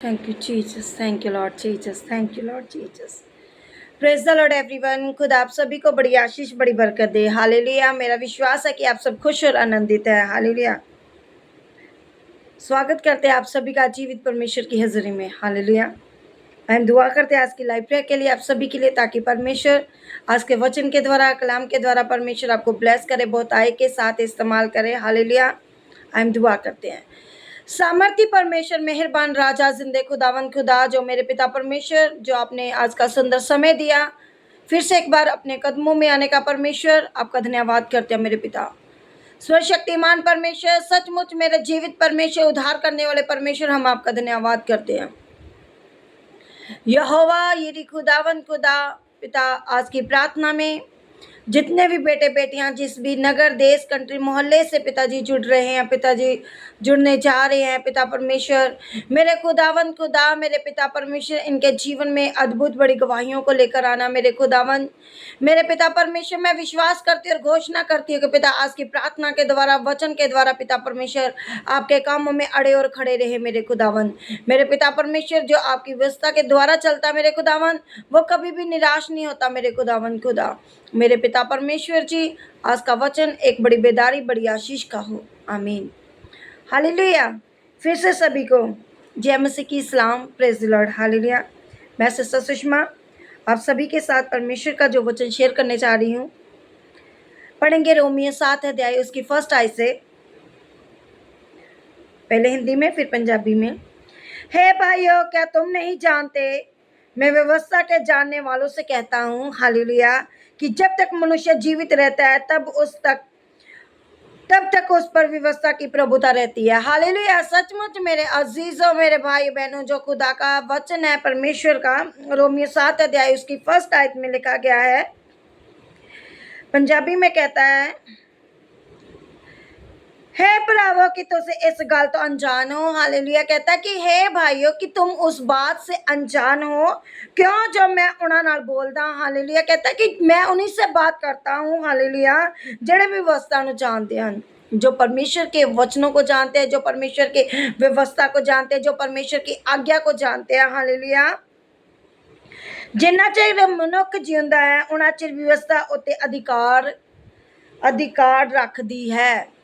Thank you, Jesus. Thank you, Lord Jesus. Thank you, Lord Jesus. Praise the Lord everyone. खुद आप सभी को बड़ी आशीष बड़ी बरकत दे। हालेलुया। मेरा विश्वास है कि आप सब खुश और आनंदित है। हालेलुया। स्वागत करते हैं आप सभी का जीवित परमेश्वर की हजूरी में। हालेलुया। हम दुआ करते हैं आज की लाइव प्रेयर के लिए, आप सभी के लिए, ताकि परमेश्वर आज के वचन के द्वारा, कलाम के द्वारा परमेश्वर आपको ब्लेस करे, बहुत आय के साथ इस्तेमाल करे। हालेलुया। हम दुआ करते हैं। सामर्थी परमेश्वर, मेहरबान राजा, जिंदे खुदावन खुदा, जो मेरे पिता परमेश्वर, जो आपने आज का सुंदर समय दिया, फिर से एक बार अपने कदमों में आने का परमेश्वर, आपका धन्यवाद करते हैं मेरे पिता। सर्वशक्तिमान परमेश्वर, सचमुच मेरे जीवित परमेश्वर, उद्धार करने वाले परमेश्वर, हम आपका धन्यवाद करते हैं। यहोवा यदि खुदावन खुदा पिता, आज की प्रार्थना में जितने भी बेटे बेटियां जिस भी नगर, देश, कंट्री, मोहल्ले से पिताजी जुड़ रहे हैं, पिताजी जुड़ने जा रहे हैं, पिता परमेश्वर, मेरे खुदावन खुदा, मेरे पिता परमेश्वर, इनके जीवन में अद्भुत बड़ी गवाहियों को लेकर आना। मेरे खुदावन, मेरे पिता परमेश्वर, मैं विश्वास करती हूँ और घोषणा करती हूँ कि पिता आज की प्रार्थना के द्वारा, वचन के द्वारा, पिता परमेश्वर आपके कामों में अड़े और खड़े रहे। मेरे खुदावन, मेरे पिता परमेश्वर, जो आपकी व्यवस्था के द्वारा चलता है मेरे खुदावन, वो कभी भी निराश नहीं होता। मेरे खुदावन खुदा, मेरे पिता परमेश्वर जी, आज का वचन एक बड़ी बेदारी, बड़ी आशीष का हो। आमीन। हालेलुया। फिर से सभी को जय मसीह की सलाम। Praise the Lord. हालेलुया। मैं सिस्टर सुषमा आप सभी के साथ परमेश्वर का जो वचन शेयर करने जा रही हूँ। पढ़ेंगे रोमियो 7 अध्याय उसकी फर्स्ट आय से, पहले हिंदी में फिर पंजाबी में। हे भाइयों, क्या तुम नहीं जानते, मैं व्यवस्था के जानने वालों से कहता हूँ, हालेलुया, कि जब तक मनुष्य जीवित रहता है तब तक उस पर व्यवस्था की प्रभुता रहती है। हालेलुया। सचमुच मेरे अजीजों, मेरे भाई बहनों, जो खुदा का वचन है परमेश्वर का, रोमियो 7 अध्याय उसकी फर्स्ट आयत में लिखा गया है। पंजाबी में कहता है, हे भरावो कि तुम इस गल तो अनजान हो। हालेलुया। कहता है कि हे भाइयों कि तुम उस बात से अनजान हो। क्यों? जो मैं उन्हां नाल बोलदा। हालेलुया। कहता है कि मैं उन्हीं से बात करता हूँ, हालेलुया, जेड़े भी व्यवस्था नूं जानते हैं, जो परमेश्वर के वचनों को जानते हैं, जो परमेश्वर के व्यवस्था को जानते हैं, जो परमेश्वर की आज्ञा को जानते हैं। हालेलुया। जिन्ना चिर मनुख जिंदा है उन्ना चिर व्यवस्था उत्ते अधिकार रखती है।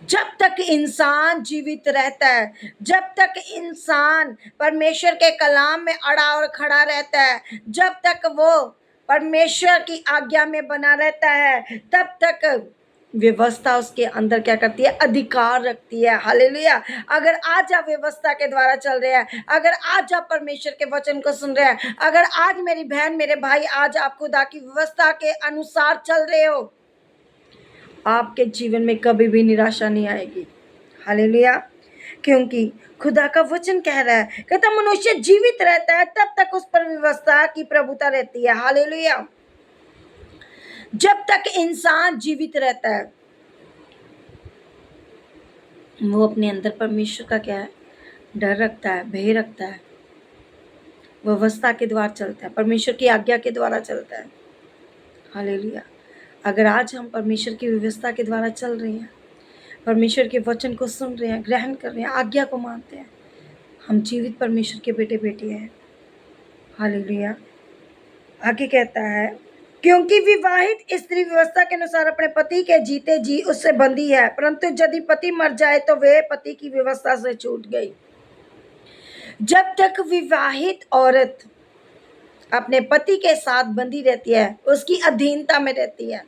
जब तक इंसान जीवित रहता है, जब तक इंसान परमेश्वर के कलाम में अड़ा और खड़ा रहता है, जब तक वो परमेश्वर की आज्ञा में बना रहता है, तब तक व्यवस्था उसके अंदर क्या करती है? अधिकार रखती है। हालेलुया। अगर आज आप व्यवस्था के द्वारा चल रहे हैं, अगर आज आप परमेश्वर के वचन को सुन रहे हैं, अगर आज मेरी बहन, मेरे भाई, आज आप खुदा की व्यवस्था के अनुसार चल रहे हो, आपके जीवन में कभी भी निराशा नहीं आएगी। हालेलुया। क्योंकि खुदा का वचन कह रहा है, कहता मनुष्य जीवित रहता है तब तक उस पर व्यवस्था की प्रभुता रहती है। हालेलुया। जब तक इंसान जीवित रहता है, वो अपने अंदर परमेश्वर का क्या है? डर रखता है, भय रखता है, व्यवस्था के द्वारा चलता है, परमेश्वर की आज्ञा के द्वारा चलता है। हालेलुया। अगर आज हम परमेश्वर की व्यवस्था के द्वारा चल रहे हैं, परमेश्वर के वचन को सुन रहे हैं, ग्रहण कर रहे हैं, आज्ञा को मानते हैं, हम जीवित परमेश्वर के बेटे बेटी हैं। हालेलुया। आगे कहता है, क्योंकि विवाहित स्त्री व्यवस्था के अनुसार अपने पति के जीते जी उससे बंधी है, परंतु यदि पति मर जाए तो वे पति की व्यवस्था से छूट गई। जब तक विवाहित औरत अपने पति के साथ बंधी रहती है, उसकी अधीनता में रहती है,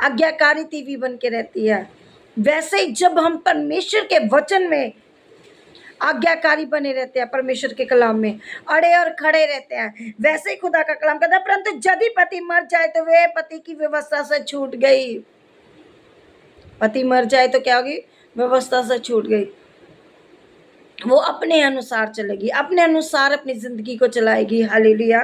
आज्ञाकारी तीवी बन के रहती है, वैसे ही जब हम परमेश्वर के वचन में आज्ञाकारी बने रहते हैं, परमेश्वर के कलाम में अड़े और खड़े रहते हैं, वैसे ही खुदा का कलाम कहता है, परंतु यदि पति मर जाए तो वे पति की व्यवस्था से छूट गई। पति मर जाए तो क्या होगी? व्यवस्था से छूट गई। वो अपने अनुसार चलेगी, अपने अनुसार अपनी जिंदगी को चलाएगी। हालेलुया।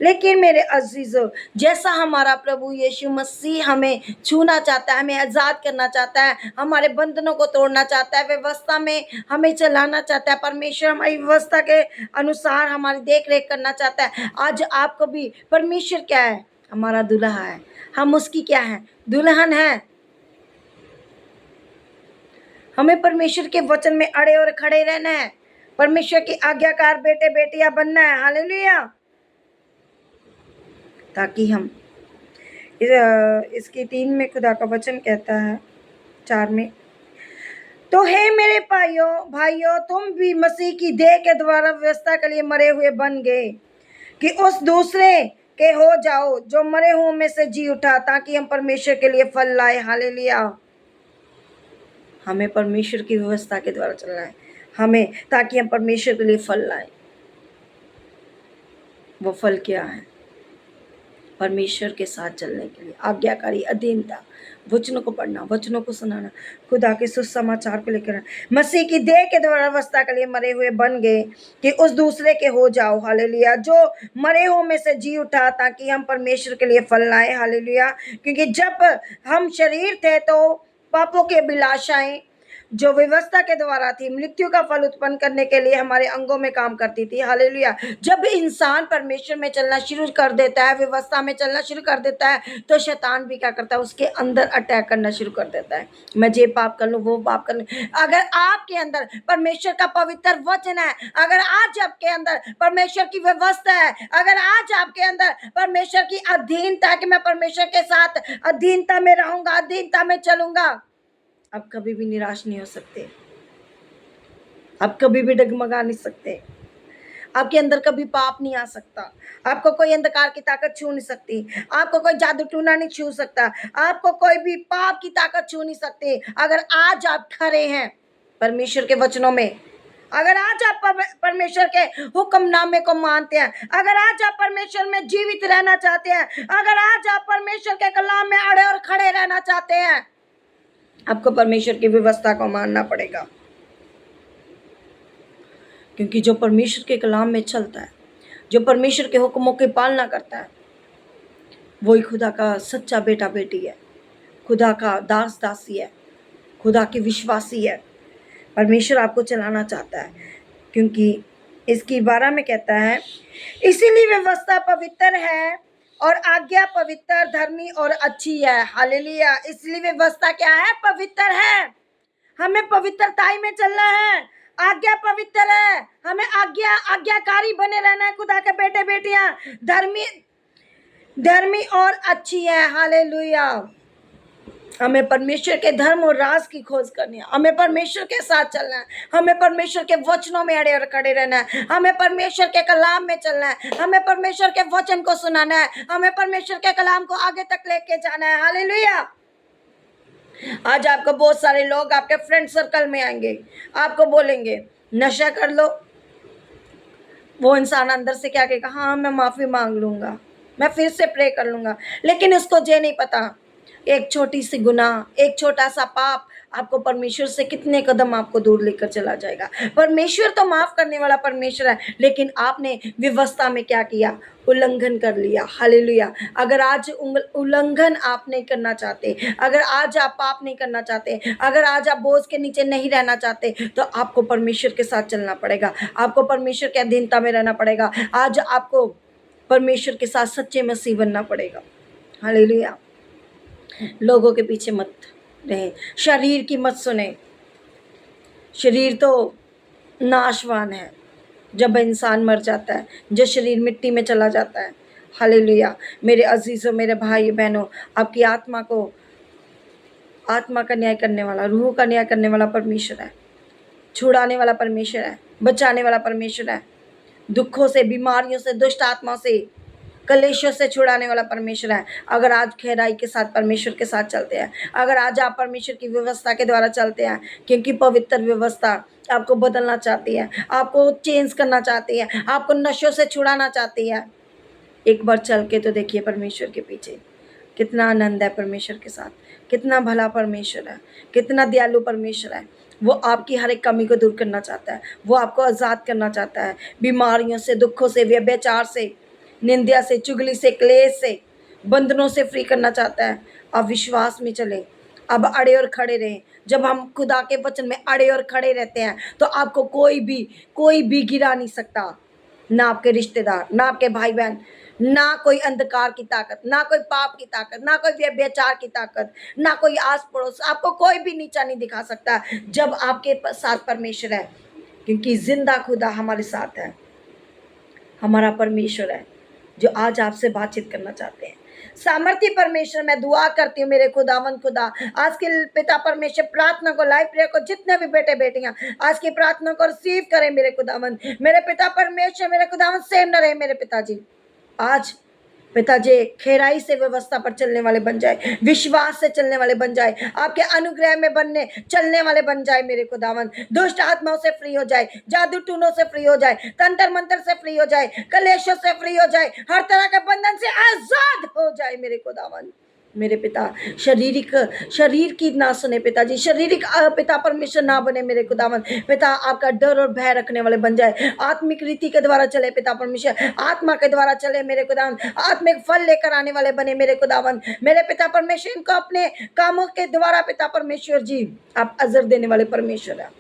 लेकिन मेरे अजीजों, जैसा हमारा प्रभु यीशु मसीह हमें छूना चाहता है, हमें आज़ाद करना चाहता है, हमारे बंधनों को तोड़ना चाहता है, व्यवस्था में हमें चलाना चाहता है, परमेश्वर हमारी व्यवस्था के अनुसार हमारी देख रेख करना चाहता है। आज आपको भी परमेश्वर क्या है? हमारा दुल्हा है, हम उसकी क्या है? दुल्हन है। हमें परमेश्वर के वचन में अड़े और खड़े रहना है, परमेश्वर की आज्ञाकार बेटे बेटियां बनना है। हालेलुया। ताकि हम इसकी 3 में खुदा का वचन कहता है, 4 में, तो हे मेरे भाइयों, तुम भी मसीह की देह के द्वारा व्यवस्था के लिए मरे हुए बन गए कि उस दूसरे के हो जाओ जो मरे हुओं में से जी उठा, ताकि हम परमेश्वर के लिए फल लाए। हालेलुया। हमें परमेश्वर की व्यवस्था के द्वारा चलना है, हमें, ताकि हम परमेश्वर के लिए फल लाए। वो फल क्या है? परमेश्वर के साथ चलने के लिए आज्ञाकारी, अधीनता, वचनों को पढ़ना, वचनों को सुनाना, खुदा के सुसमाचार को लेकर मसीह की देह के द्वारा अवस्था के लिए मरे हुए बन गए कि उस दूसरे के हो जाओ। हालेलुया। जो मरे हुओं में से जी उठा, ताकि हम परमेश्वर के लिए फल लाए। हालेलुया। क्योंकि जब हम शरीर थे तो पापों के अभिलाषाएं जो व्यवस्था के द्वारा थी, मृत्यु का फल उत्पन्न करने के लिए हमारे अंगों में काम करती थी। हालेलुया। जब इंसान परमेश्वर में चलना शुरू कर देता है, व्यवस्था में चलना शुरू कर देता है, तो शैतान भी क्या करता है? उसके अंदर अटैक करना शुरू कर देता है। मैं ये पाप कर लूं, वो पाप कर लूं। अगर आपके अंदर परमेश्वर का पवित्र वचन है, अगर आज आपके अंदर परमेश्वर की व्यवस्था है, अगर आज आपके अंदर परमेश्वर की अधीनता है कि मैं परमेश्वर के साथ अधीनता में रहूंगा, अधीनता में चलूंगा, आप कभी भी निराश नहीं हो सकते, आप कभी भी डगमगा नहीं सकते, आपके अंदर कभी पाप नहीं आ सकता, आपको कोई अंधकार की ताकत छू नहीं सकती, आपको कोई जादू टूना नहीं छू सकता, आपको कोई भी पाप की ताकत छू नहीं सकती। अगर आज आप खड़े हैं परमेश्वर के वचनों में, अगर आज आप परमेश्वर के हुक्मनामे को मानते हैं, अगर आज आप परमेश्वर में जीवित रहना चाहते हैं, अगर आज आप परमेश्वर के कलाम में अड़े और खड़े रहना चाहते हैं, आपको परमेश्वर की व्यवस्था को मानना पड़ेगा। क्योंकि जो परमेश्वर के कलाम में चलता है, जो परमेश्वर के हुक्मों की पालना करता है, वही खुदा का सच्चा बेटा बेटी है, खुदा का दास दासी है, खुदा की विश्वासी है। परमेश्वर आपको चलाना चाहता है, क्योंकि इसकी 12 में कहता है, इसीलिए व्यवस्था पवित्र है और आज्ञा पवित्र, धर्मी और अच्छी है। हालेलुया। इसलिए व्यवस्था क्या है? पवित्र है। हमें पवित्रताई में चलना है। आज्ञा पवित्र है, हमें आज्ञाकारी बने रहना है। खुदा के बेटे बेटियां धर्मी और अच्छी है। हालेलुया। हमें परमेश्वर के धर्म और राज की खोज करनी है, हमें परमेश्वर के साथ चलना है, हमें परमेश्वर के वचनों में अड़े और खड़े रहना है, हमें परमेश्वर के कलाम में चलना है, हमें परमेश्वर के वचन को सुनाना है, हमें परमेश्वर के कलाम को आगे तक लेके जाना है। हालेलुया। आज आपको बहुत सारे लोग आपके फ्रेंड सर्कल में आएंगे, आपको बोलेंगे नशा कर लो। वो इंसान अंदर से क्या कहेगा? हाँ, मैं माफी मांग लूंगा, मैं फिर से प्रे कर लूंगा। लेकिन उसको ये नहीं पता, एक छोटी सी गुनाह, एक छोटा सा पाप आपको परमेश्वर से कितने कदम आपको दूर लेकर चला जाएगा। परमेश्वर तो माफ करने वाला परमेश्वर है, लेकिन आपने व्यवस्था में क्या किया? उल्लंघन कर लिया। हालेलुया। अगर आज उल्लंघन आप नहीं करना चाहते, अगर आज आप पाप नहीं करना चाहते, अगर आज आप बोझ के नीचे नहीं रहना चाहते, तो आपको परमेश्वर के साथ चलना पड़ेगा, आपको परमेश्वर के अधीनता में रहना पड़ेगा। आज आपको परमेश्वर के साथ सच्चे मसीह बनना पड़ेगा। हालेलुया। लोगों के पीछे मत रहे, शरीर की मत सुने। शरीर तो नाशवान है, जब इंसान मर जाता है, जो शरीर मिट्टी में चला जाता है। हालेलुया। मेरे अजीजों, मेरे भाई बहनों, आपकी आत्मा का न्याय करने वाला, रूह का न्याय करने वाला परमेश्वर है, छुड़ाने वाला परमेश्वर है, बचाने वाला परमेश्वर है, दुखों से, बीमारियों से, दुष्ट आत्माओं से, कलेशों से छुड़ाने वाला परमेश्वर है। अगर आज खैराई के साथ परमेश्वर के साथ चलते हैं, अगर आज आप परमेश्वर की व्यवस्था के द्वारा चलते हैं, क्योंकि पवित्र व्यवस्था आपको बदलना चाहती है, आपको चेंज करना चाहती है, आपको नशों से छुड़ाना चाहती है। एक बार चल के तो देखिए परमेश्वर के पीछे, कितना आनंद है परमेश्वर के साथ, कितना भला परमेश्वर है, कितना दयालु परमेश्वर है। वो आपकी हर एक कमी को दूर करना चाहता है, वो आपको आज़ाद करना चाहता है, बीमारियों से, दुखों से, व्यभिचार से, निंदा से, चुगली से, क्लेश से, बंधनों से फ्री करना चाहता है। अब विश्वास में चले, अब अड़े और खड़े रहें। जब हम खुदा के वचन में अड़े और खड़े रहते हैं, तो आपको कोई भी गिरा नहीं सकता, ना आपके रिश्तेदार, ना आपके भाई बहन, ना कोई अंधकार की ताकत, ना कोई पाप की ताकत, ना कोई व्यभिचार की ताकत, ना कोई आस पड़ोस, आपको कोई भी नीचा नहीं दिखा सकता जब आपके साथ परमेश्वर है। क्योंकि जिंदा खुदा हमारे साथ है, हमारा परमेश्वर है जो आज आपसे बातचीत करना चाहते हैं। सामर्थ्य परमेश्वर, मैं दुआ करती हूँ मेरे खुदावन खुदा, आज के पिता परमेश्वर प्रार्थना को, लाइव प्रेयर को, जितने भी बेटे बेटियां आज की प्रार्थना को रिसीव करें मेरे खुदावन, मेरे पिता परमेश्वर, मेरे खुदावन सेम न रहे मेरे पिताजी। आज पिताजी खेराई से व्यवस्था पर चलने वाले बन जाए, विश्वास से चलने वाले बन जाए, आपके अनुग्रह में बनने चलने वाले बन जाए मेरे खुदावन। दुष्ट आत्माओं से फ्री हो जाए, जादू टूनों से फ्री हो जाए, तंत्र मंत्र से फ्री हो जाए, कलेशों से फ्री हो जाए, हर तरह के बंधन से आजाद हो जाए मेरे खुदावन। मेरे पिता शरीर की ना सुने पिताजी, शारीरिक पिता परमेश्वर ना बने मेरे खुदावन। पिता आपका डर और भय रखने वाले बन जाए, आत्मिक रीति के द्वारा चले पिता परमेश्वर, आत्मा के द्वारा चले मेरे खुदावन, आत्मिक फल लेकर आने वाले बने मेरे खुदावन। मेरे पिता परमेश्वर, इनको अपने कामों के द्वारा पिता परमेश्वर जी आप अजर देने वाले परमेश्वर है,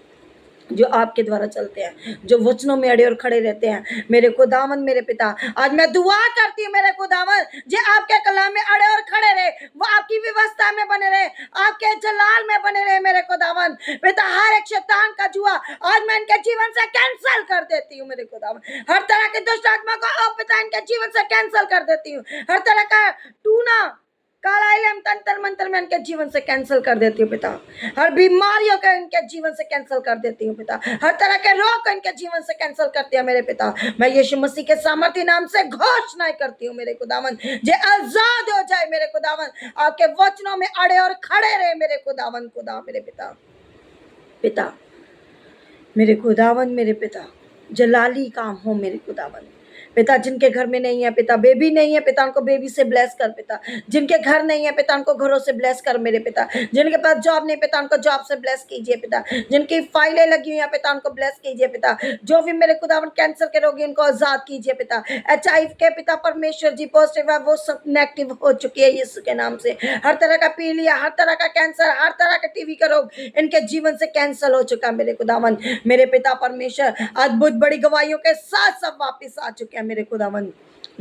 जो आपके द्वारा चलते हैं, जो वचनों में अड़े और खड़े रहते हैं मेरे खुदावन। मेरे पिता आज मैं दुआ करती हूँ मेरे खुदावन, जो आपके कलाम में अड़े और खड़े रहे, वो आपकी व्यवस्था में बने रहे, आपके जलाल में बने रहे मेरे खुदावन। पिता हर एक शैतान का जुआ आज मैं इनके जीवन से कैंसल कर देती हूँ मेरे खुदावन। हर तरह के दुष्ट आत्मा को पिता इनके जीवन से कैंसल कर देती हूँ। हर तरह का टूना काला इलम तंत्र मंत्र में इनके जीवन से कैंसल कर देती हूँ पिता। हर बीमारियों का इनके जीवन से कैंसल कर देती हूँ पिता। हर तरह के रोग को इनके जीवन से कैंसल करती है मेरे पिता। मैं यीशु मसीह के सामर्थ्य नाम से घोषणा करती हूँ मेरे खुदावन, जे आजाद हो जाए मेरे खुदावन, आपके वचनों में अड़े और खड़े रहे मेरे खुदावन। खुदा मेरे पिता, पिता मेरे खुदावन, मेरे पिता जलाली काम हो मेरे खुदावन। पिता जिनके घर में नहीं है पिता, बेबी नहीं है पिता, उनको बेबी से ब्लेस कर पिता। जिनके घर नहीं है पिता, उनको घरों से ब्लेस कर मेरे पिता। जिनके पास जॉब नहीं पिता, उनको जॉब से ब्लेस कीजिए पिता। जिनकी फाइलें लगी हुई हैं पिता, उनको ब्लेस कीजिए पिता। जो भी मेरे खुदावन कैंसर के रोगी, उनको आजाद कीजिए पिता। HIV के पिता परमेश्वर जी पॉजिटिव है, वो सब नेगेटिव हो चुकी है यीशु के नाम से। हर तरह का पीलिया, हर तरह का कैंसर, हर तरह का टीबी का रोग इनके जीवन से कैंसल हो चुका मेरे खुदावन। मेरे पिता परमेश्वर अद्भुत बड़ी गवाहियों के साथ सब वापिस आ चुके हैं मेरे खुदावन।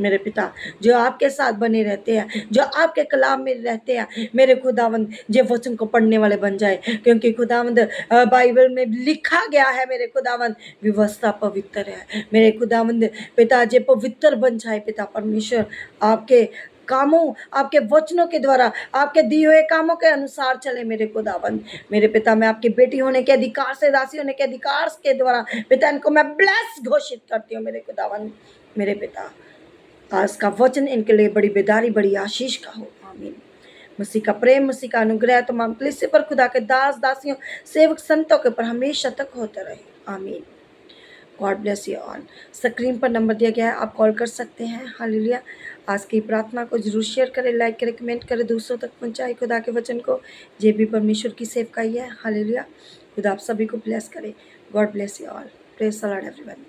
मेरे पिता जो आपके साथ बने रहते हैं, जो आपके कलाम में रहते हैं मेरे खुदावंद, जो वचन को पढ़ने वाले बन जाए, क्योंकि खुदावंद बाइबल में लिखा गया है मेरे खुदावंद व्यवस्था पवित्र है मेरे खुदावंद। पिता जे पवित्र बन जाए पिता परमेश्वर, आपके कामों, आपके वचनों के द्वारा, आपके दिए हुए कामों के अनुसार चले मेरे खुदावन। मेरे पिता मैं आपकी बेटी होने के अधिकार से, दासी होने के अधिकार के द्वारा पिता इनको मैं ब्लेस घोषित करती हूँ मेरे खुदावन। मेरे पिता आज का वचन इनके लिए बड़ी बेदारी, बड़ी आशीष का हो। आमीन। मसीह का प्रेम, मसीह का अनुग्रह तमाम कलीसिया पर, खुदा के दास दासियों, सेवक संतों के ऊपर हमेशा तक होता रहे। आमीन। God bless you all. Screen पर नंबर दिया गया है, आप कॉल कर सकते हैं। हालेलुया। आज की प्रार्थना को जरूर शेयर करें, लाइक करें, कमेंट करें, दूसरों तक पहुंचाए खुदा के वचन को। ये भी परमेश्वर की सेवकाई है। हालेलुया। खुदा आप सभी को ब्लेस करे। God bless you all. Praise the Lord everyone.